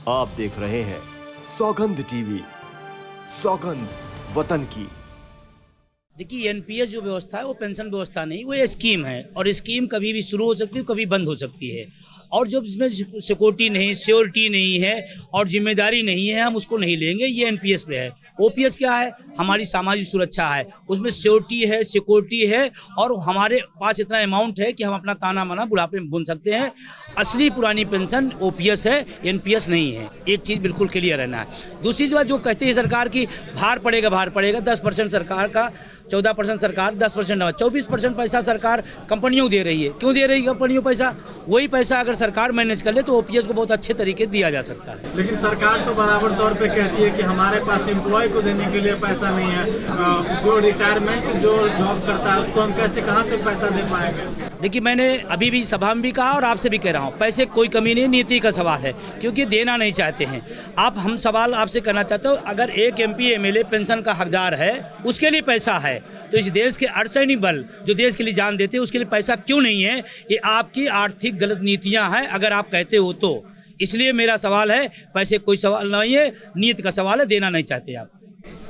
आप देख रहे हैं सौगंध टीवी, सौगंध वतन की। देखिए, एनपीएस जो व्यवस्था है वो पेंशन व्यवस्था नहीं, वो ये स्कीम है और स्कीम कभी भी शुरू हो सकती है, कभी बंद हो सकती है। और जब इसमें सिक्योरिटी नहीं, श्योरिटी नहीं है और जिम्मेदारी नहीं है, हम उसको नहीं लेंगे। ये एनपीएस पे है। ओपीएस क्या है? हमारी सामाजिक सुरक्षा है, उसमें श्योरिटी है, सिक्योरिटी है और हमारे पास इतना अमाउंट है कि हम अपना ताना माना बुढ़ापे में बुन सकते हैं। असली पुरानी पेंशन ओपीएस है, एनपीएस नहीं है। एक चीज़ बिल्कुल क्लियर रहना है। दूसरी बात जो कहती है सरकार की भार पड़ेगा 10% सरकार का, 14% सरकार, 10% 24% पैसा सरकार कंपनियों दे रही है। क्यों दे रही है कंपनियों पैसा? वही पैसा अगर सरकार मैनेज कर ले तो ओपीएस को बहुत अच्छे तरीके दिया जा सकता है। लेकिन सरकार तो बराबर तौर पे कहती है कि हमारे पास एम्प्लॉय को देने के लिए पैसा नहीं है। जो रिटायरमेंट जो जॉब करता है उसको हम कैसे, कहाँ से पैसा दे पाएंगे? देखिए, मैंने अभी भी सभा में भी कहा और आपसे भी कह रहा हूँ, पैसे कोई कमी नहीं, नीति का सवाल है, क्योंकि देना नहीं चाहते हैं आप। हम सवाल आपसे करना चाहते हो, अगर एक एमपी एमएलए पेंशन का हकदार है, उसके लिए पैसा है, तो इस देश के अर्धसैनिक बल जो देश के लिए जान देते हैं उसके लिए पैसा क्यों नहीं है? ये आपकी आर्थिक गलत नीतियाँ हैं, अगर आप कहते हो तो। इसलिए मेरा सवाल है, पैसे कोई सवाल नहीं है, नीति का सवाल है, देना नहीं चाहते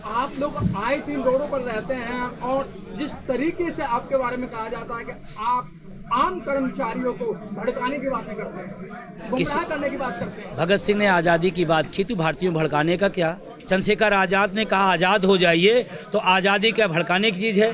आप लोग आए दिन रोडों पर रहते हैं और जिस तरीके से आपके बारे में कहा जाता है कि आप आम कर्मचारियों को भड़काने की बातें करते हैं, गुमराह करने की बात करते हैं। भगत सिंह ने आज़ादी की बात की तो भारतीयों भड़काने का क्या? चंद्रशेखर आज़ाद ने कहा आज़ाद हो जाइए, तो आज़ादी क्या भड़काने की चीज़ है?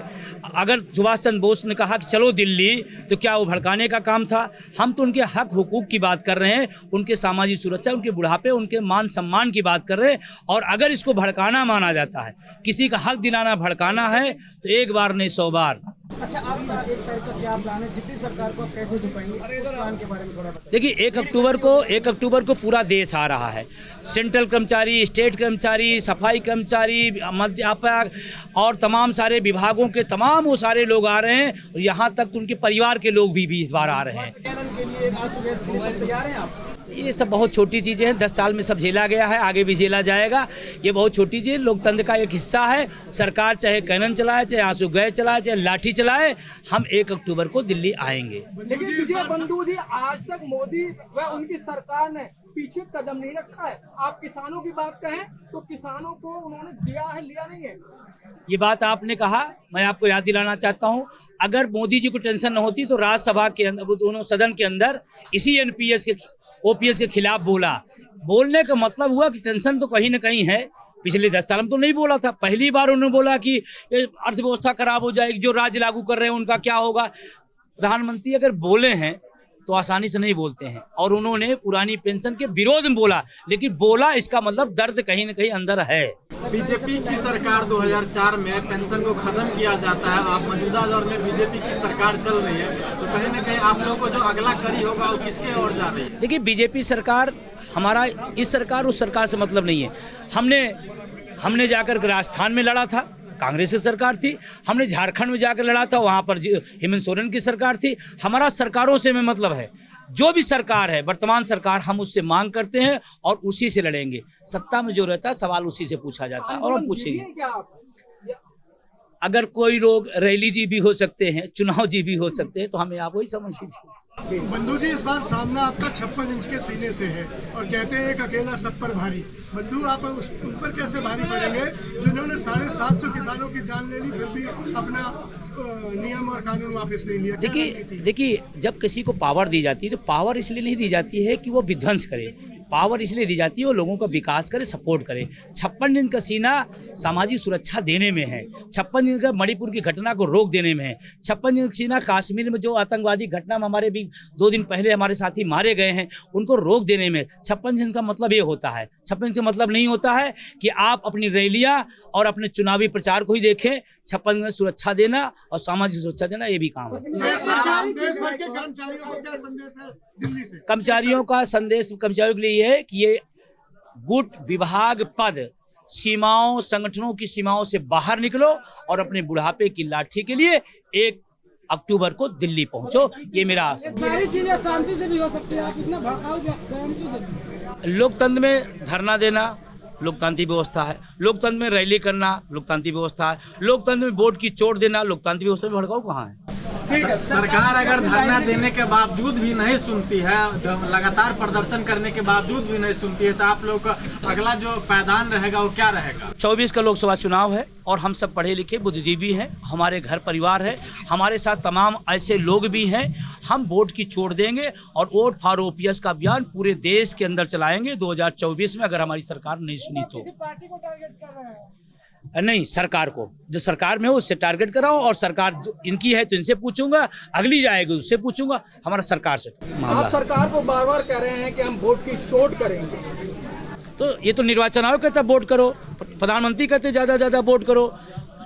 अगर सुभाष चंद्र बोस ने कहा कि चलो दिल्ली, तो क्या वो भड़काने का काम था? हम तो उनके हक हुकूक की बात कर रहे हैं, उनके सामाजिक सुरक्षा, उनके बुढ़ापे, उनके मान सम्मान की बात कर रहे हैं। और अगर इसको भड़काना माना जाता है, किसी का हक दिलाना भड़काना है, तो एक बार नहीं 100 बार। अच्छा, आप एक तरह का क्या प्लान है? जितनी सरकार को आप कैसे झुकाएंगे? प्लान के बारे में थोड़ा बताइए। देखिए, 1 अक्टूबर को पूरा देश आ रहा है। सेंट्रल कर्मचारी, स्टेट कर्मचारी, सफाई कर्मचारी, अध्यापक और तमाम सारे विभागों के तमाम वो सारे लोग आ रहे हैं। और यहाँ तक उनके परिवार के लोग भी इस बार आ रहे हैं। तैयार हैं आप? ये सब बहुत छोटी चीज़ें हैं, 10 साल में सब झेला गया है, आगे भी झेला जाएगा। ये बहुत छोटी चीज़, लोकतंत्र का एक हिस्सा है। सरकार चाहे कैनन चलाए, चाहे आंसू गैस चलाए, चाहे लाठी चलाए, हम 1 अक्टूबर को दिल्ली आएंगे। लेकिन विजय बंधु जी, आज तक मोदी व उनकी सरकार ने पीछे कदम नहीं रखा है। आप किसानों की बात कहें तो किसानों को उन्होंने दिया है, लिया नहीं है। ये बात आपने कहा, मैं आपको याद दिलाना चाहता हूँ, अगर मोदी जी को टेंशन न होती तो राज्यसभा के अंदर, दोनों सदन के अंदर इसी एनपीएस के ओपीएस के खिलाफ बोलने का मतलब हुआ कि टेंशन तो कहीं ना कहीं है। पिछले 10 साल में तो नहीं बोला था, पहली बार उन्होंने बोला कि अर्थव्यवस्था खराब हो जाएगी, जो राज्य लागू कर रहे हैं उनका क्या होगा। प्रधानमंत्री अगर बोले हैं तो आसानी से नहीं बोलते हैं, और उन्होंने पुरानी पेंशन के विरोध में बोला, लेकिन बोला इसका मतलब दर्द कहीं ना कहीं अंदर है। बीजेपी की सरकार 2004 में पेंशन को खत्म किया जाता है। आप मौजूदा दौर में बीजेपी की सरकार चल रही है, तो कहीं ना कहीं आप लोगों को जो अगला कड़ी होगा वो किसके ओर जा रही है? देखिए, बीजेपी सरकार, हमारा इस सरकार उस सरकार से मतलब नहीं है। हमने जाकर राजस्थान में लड़ा था, कांग्रेस की सरकार थी। हमने झारखंड में जाकर लड़ा था, वहाँ पर हेमंत सोरेन की सरकार थी। हमारा सरकारों से में मतलब है, जो भी सरकार है, वर्तमान सरकार, हम उससे मांग करते हैं और उसी से लड़ेंगे। सत्ता में जो रहता है सवाल उसी से पूछा जाता है और हम पूछेंगे। अगर कोई लोग रैली जी भी हो सकते हैं, चुनाव जी भी हो सकते हैं, तो हमें आप वही समझ लीजिए। बंधु जी, इस बार सामना आपका 56 इंच के सीने से है और कहते हैं एक अकेला सब पर भारी। बंधु, आप उन पर कैसे भारी पड़ेंगे जिन्होंने 750 किसानों की जान ले ली, फिर भी अपना नियम और कानून वापस नहीं लिया? देखिए, जब किसी को पावर दी जाती है तो पावर इसलिए नहीं दी जाती है कि वो विध्वंस करे। पावर इसलिए दी जाती है वो लोगों का विकास करे, सपोर्ट करे। 56 दिन का सीना सामाजिक सुरक्षा देने में है। 56 दिन का मणिपुर की घटना को रोक देने में है। 56 दिन का सीना कश्मीर में जो आतंकवादी घटना में हमारे भी 2 दिन पहले हमारे साथी मारे गए हैं, उनको रोक देने में। 56 दिन का मतलब ये होता है। 56 दिन का मतलब नहीं होता है कि आप अपनी रैलियां और अपने चुनावी प्रचार को ही देखें। 56 दिन सुरक्षा देना और सामाजिक सुरक्षा देना, ये भी काम है। कर्मचारियों का संदेश कर्मचारियों के लिए है कि ये गुट विभाग पद सीमाओं, संगठनों की सीमाओं से बाहर निकलो और अपने बुढ़ापे की लाठी के लिए 1 अक्टूबर को दिल्ली पहुंचो। ये मेरा आशा है। सारी चीजें शांति से भी हो सकती है, आप इतना भड़काओ। लोकतंत्र में धरना देना लोकतांत्रिक व्यवस्था है, लोकतंत्र में रैली करना लोकतांत्रिक व्यवस्था है, लोकतंत्र में वोट की चोट देना लोकतांत्रिक व्यवस्था में भड़काऊ कहाँ है? सरकार अगर धरना देने के बावजूद भी नहीं सुनती है, लगातार प्रदर्शन करने के बावजूद भी नहीं सुनती है, तो आप लोग का अगला जो पायदान रहेगा वो क्या रहेगा? 24 का लोकसभा चुनाव है और हम सब पढ़े लिखे बुद्धिजीवी हैं, हमारे घर परिवार है, हमारे साथ तमाम ऐसे लोग भी हैं। हम वोट की छोड़ देंगे और वोट फॉर ओपीएस का अभियान पूरे देश के अंदर चलाएंगे 2024 में, अगर हमारी सरकार नहीं सुनी तो। पार्टी को टारगेट कर रहे हैं? नहीं, सरकार को, जो सरकार में हो उससे टारगेट कराओ, और सरकार जो इनकी है तो इनसे पूछूंगा, अगली जाएगी उससे पूछूंगा, हमारा सरकार से मामला। आप सरकार को बार बार कह रहे हैं कि हम वोट की चोट करेंगे, तो ये तो निर्वाचन आयोग कहता है वोट करो, प्रधानमंत्री कहते ज्यादा वोट करो,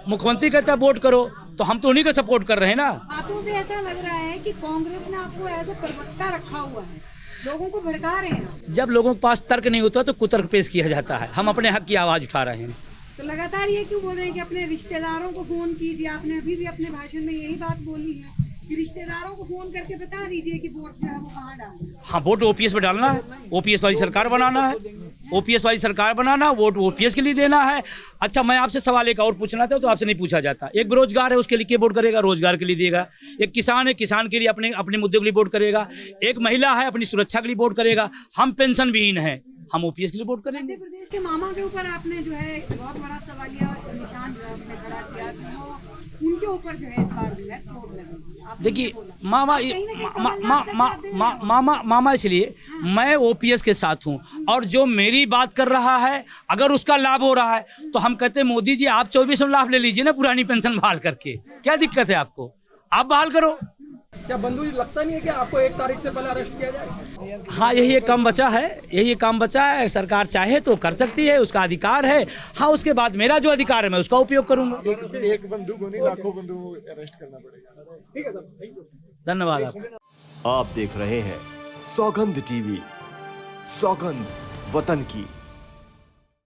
मुख्यमंत्री कहता है वोट करो, तो हम तो उन्हीं का सपोर्ट कर रहे हैं ना। बातों से ऐसा लग रहा है कि कांग्रेस ने आपको एज ए प्रवक्ता रखा हुआ है, लोगों को भड़का रहे हैं। जब लोगों के पास तर्क नहीं होता तो कुतर्क पेश किया जाता है। हम अपने हक की आवाज उठा रहे हैं। तो लगातार ये क्यों बोल रहे हैं कि अपने रिश्तेदारों को फोन कीजिए? आपने अभी भी अपने भाषण में यही बात बोली है कि रिश्तेदारों को फोन करके बता दीजिए कि वोट जो है वो कहाँ डालना है। हाँ, वोट ओपीएस में डालना है, ओपीएस वाली सरकार बनाना है, ओपीएस वाली सरकार बनाना, वोट ओपीएस के लिए देना है। अच्छा, मैं आपसे सवाल एक और पूछना था तो आपसे नहीं पूछा जाता। एक बेरोजगार है, उसके लिए क्या वोट करेगा? रोजगार के लिए देगा। एक किसान है, किसान के लिए अपने मुद्दे के लिए वोट करेगा। एक महिला है, अपनी सुरक्षा के लिए वोट करेगा। हम पेंशन विहीन है, हम ओपीएस के लिए वोट करेंगे। मध्य प्रदेश के मामा के ऊपर आपने जो है बहुत बड़ा सवालिया निशान जो है आपने खड़ा किया, तो उनके ऊपर जो है इस बार जो है चोट लगी। देखिए मामा इसलिए मैं ओपीएस के साथ हूं, और जो मेरी बात कर रहा है अगर उसका लाभ हो रहा है तो हम कहते हैं मोदी जी आप 24 में लाभ ले लीजिए ना, पुरानी पेंशन बहाल करके। क्या दिक्कत है आपको? आप बहाल करो। क्या बंधु जी लगता नहीं है कि आपको 1 तारीख से पहले अरेस्ट किया जाए? हाँ, यही एक काम बचा है, यही एक काम बचा है। सरकार चाहे तो कर सकती है, उसका अधिकार है। हाँ, उसके बाद मेरा जो अधिकार है मैं उसका उपयोग करूंगा। एक बंदूक को नहीं, लाखों बंदूक को अरेस्ट करना पड़ेगा। ठीक है सर, थैंक यू। धन्यवाद आपका। आप देख रहे हैं सौगंध टीवी, सौगंध वतन की।